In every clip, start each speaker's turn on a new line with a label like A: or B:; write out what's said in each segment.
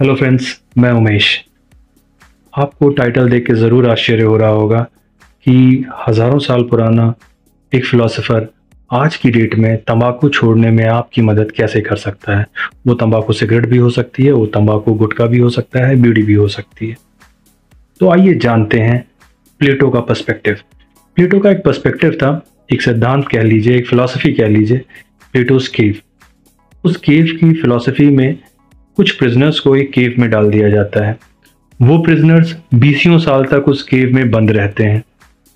A: Hello friends, मैं उमेश। आपको title देख के ज़रूर आश्चर्य हो रहा होगा कि हज़ारों साल पुराना एक फ़िलासफ़र आज की डेट में तंबाकू छोड़ने में आपकी मदद कैसे कर सकता है। वो तंबाकू सिगरेट भी हो सकती है, वो तंबाकू गुटखा भी हो सकता है, बीड़ी भी हो सकती है। तो आइए जानते हैं प्लेटो का पर्सपेक्टिव। प्लेटो का एक पर्सपेक्टिव था, एक सिद्धांत कह लीजिए, एक फ़िलासफ़ी कह लीजिए, प्लेटोस केव। उस केव की फ़िलासफ़ी में कुछ प्रिजनर्स को एक केव में डाल दिया जाता है। वो प्रिजनर्स बीसियों साल तक उस केव में बंद रहते हैं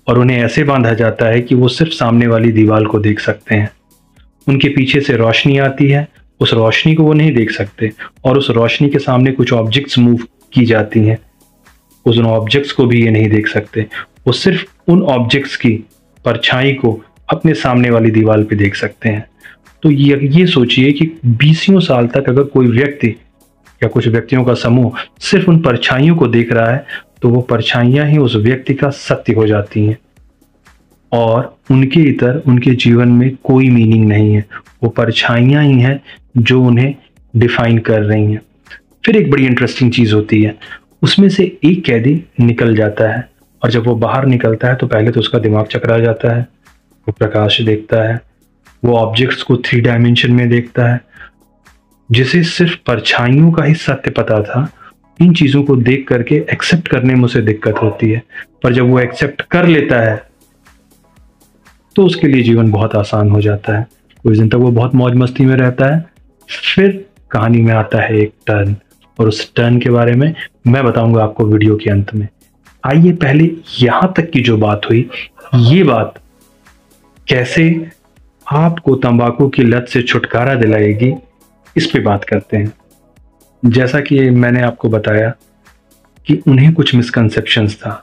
A: और उन्हें ऐसे बांधा जाता है कि वो सिर्फ सामने वाली दीवार को देख सकते हैं। उनके पीछे से रोशनी आती है, उस रोशनी को वो नहीं देख सकते और उस रोशनी के सामने कुछ ऑब्जेक्ट्स मूव की जाती हैं, उस ऑब्जेक्ट्स को भी ये नहीं देख सकते। वो सिर्फ उन ऑब्जेक्ट्स की परछाई को अपने सामने वाली दीवार पे देख सकते हैं। तो ये सोचिए कि बीसियों साल तक अगर कोई व्यक्ति या कुछ व्यक्तियों का समूह सिर्फ उन परछाइयों को देख रहा है, तो वो परछाइयां ही उस व्यक्ति का सत्य हो जाती हैं और उनके इतर उनके जीवन में कोई मीनिंग नहीं है। वो परछाइयां ही हैं जो उन्हें डिफाइन कर रही हैं। फिर एक बड़ी इंटरेस्टिंग चीज होती है, उसमें से एक कैदी निकल जाता है और जब वो बाहर निकलता है तो पहले तो उसका दिमाग चकरा जाता है। वो प्रकाश देखता है, वो ऑब्जेक्ट्स को 3 डायमेंशन में देखता है। जिसे सिर्फ परछाइयों का ही सत्य पता था, इन चीजों को देख करके एक्सेप्ट करने में उसे दिक्कत होती है, पर जब वो एक्सेप्ट कर लेता है तो उसके लिए जीवन बहुत आसान हो जाता है। कुछ दिन तक वो बहुत मौज मस्ती में रहता है। फिर कहानी में आता है एक टर्न और उस टर्न के बारे में मैं बताऊंगा आपको वीडियो के अंत में। आइए पहले यहां तक की जो बात हुई, ये बात कैसे आपको तंबाकू की लत से छुटकारा दिलाएगी, इस पे बात करते हैं। जैसा कि मैंने आपको बताया कि उन्हें कुछ मिसकंसेप्शंस था।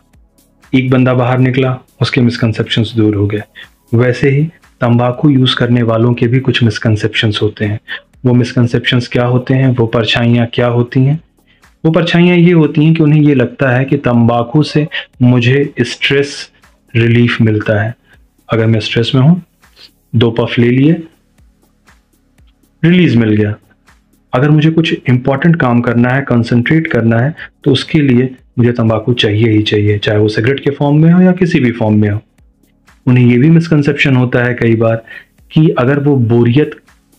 A: एक बंदा बाहर निकला, उसके मिसकंसेप्शंस दूर हो गए। वैसे ही तंबाकू यूज करने वालों के भी कुछ मिसकंसेप्शंस होते हैं। वो मिसकंसेप्शंस क्या होते हैं, वो परछाइयाँ क्या होती हैं? वो परछाइयाँ ये होती हैं कि उन्हें ये लगता है कि तंबाकू से मुझे स्ट्रेस रिलीफ मिलता है। अगर मैं स्ट्रेस में हूँ, 2 पफ ले लिए, रिलीज मिल गया। अगर मुझे कुछ इंपॉर्टेंट काम करना है, कंसंट्रेट करना है, तो उसके लिए मुझे तंबाकू चाहिए ही चाहिए, चाहे वो सिगरेट के फॉर्म में हो या किसी भी फॉर्म में हो। उन्हें ये भी मिसकंसेप्शन होता है कई बार कि अगर वो बोरियत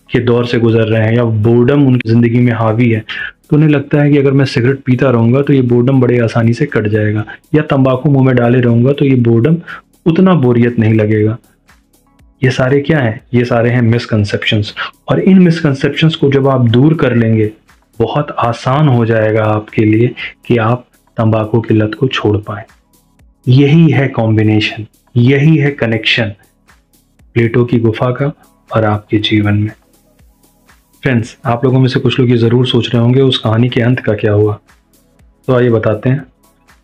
A: के दौर से गुजर रहे हैं या बोर्डम उनकी जिंदगी में हावी है, तो उन्हें लगता है कि अगर मैं सिगरेट पीता रहूंगा तो ये बोर्डम बड़े आसानी से कट जाएगा, या तंबाकू मुंह में डाले रहूंगा तो ये बोर्डम उतना बोरियत नहीं लगेगा। ये सारे क्या हैं? ये सारे हैं मिसकंसेप्शंस। और इन मिसकंसेप्शंस को जब आप दूर कर लेंगे, बहुत आसान हो जाएगा आपके लिए कि आप तंबाकू की लत को छोड़ पाए। यही है कॉम्बिनेशन, यही है कनेक्शन प्लेटो की गुफा का और आपके जीवन में। फ्रेंड्स, आप लोगों में से कुछ लोग ये जरूर सोच रहे होंगे उस कहानी के अंत का क्या हुआ। तो आइए बताते हैं।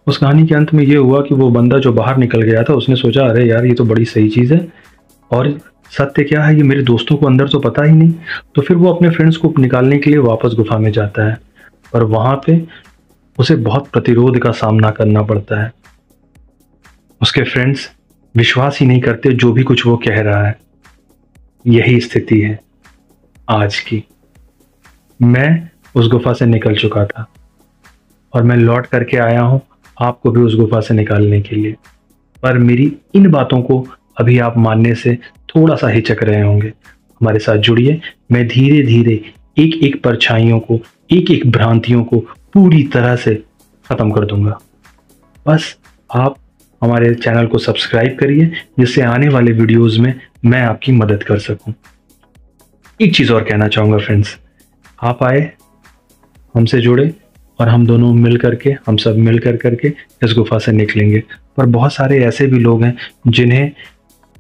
A: उस कहानी के अंत में ये हुआ कि वो बंदा जो बाहर निकल गया था, उसने सोचा अरे यार, ये तो बड़ी सही चीज़ है और सत्य क्या है ये मेरे दोस्तों को अंदर तो पता ही नहीं। तो फिर वो अपने फ्रेंड्स को निकालने के लिए वापस गुफा में जाता है, पर वहां पे उसे बहुत प्रतिरोध का सामना करना पड़ता है। उसके फ्रेंड्स विश्वास ही नहीं करते जो भी कुछ वो कह रहा है। यही स्थिति है आज की। मैं उस गुफा से निकल चुका था और मैं लौट करके आया हूं आपको भी उस गुफा से निकालने के लिए, पर मेरी इन बातों को अभी आप मानने से थोड़ा सा हिचक रहे होंगे। हमारे साथ जुड़िए। मैं धीरे धीरे एक एक परछाइयों को, एक एक भ्रांतियों को पूरी तरह से खत्म कर दूंगा। बस आप हमारे चैनल को सब्सक्राइब करिए, जिससे आने वाले वीडियोस में मैं आपकी मदद कर सकूं। एक चीज और कहना चाहूंगा फ्रेंड्स, आप आए, हमसे जुड़े और हम दोनों मिल करके, हम सब मिल करके इस गुफा से निकलेंगे। पर बहुत सारे ऐसे भी लोग हैं जिन्हें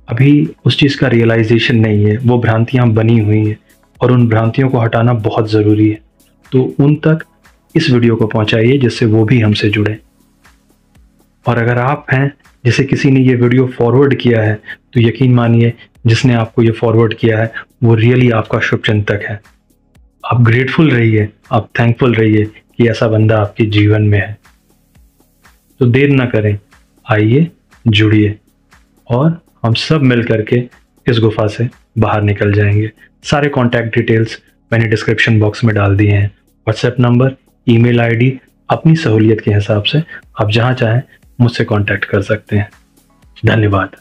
A: अभी उस चीज़ का रियलाइजेशन नहीं है, वो भ्रांतियां बनी हुई हैं और उन भ्रांतियों को हटाना बहुत ज़रूरी है। तो उन तक इस वीडियो को पहुंचाइए जिससे वो भी हमसे जुड़े। और अगर आप हैं जिसे किसी ने ये वीडियो फॉरवर्ड किया है, तो यकीन मानिए जिसने आपको ये फॉरवर्ड किया है वो रियली आपका शुभचिंतक है। आप ग्रेटफुल रहिए, आप थैंकफुल रहिए कि ऐसा बंदा आपके जीवन में है। तो देर ना करें, आइए, जुड़िए और हम सब मिल करके इस गुफा से बाहर निकल जाएंगे। सारे कॉन्टैक्ट डिटेल्स मैंने डिस्क्रिप्शन बॉक्स में डाल दिए हैं। व्हाट्सएप नंबर, ईमेल आईडी अपनी सहूलियत के हिसाब से आप जहां चाहें मुझसे कांटेक्ट कर सकते हैं। धन्यवाद।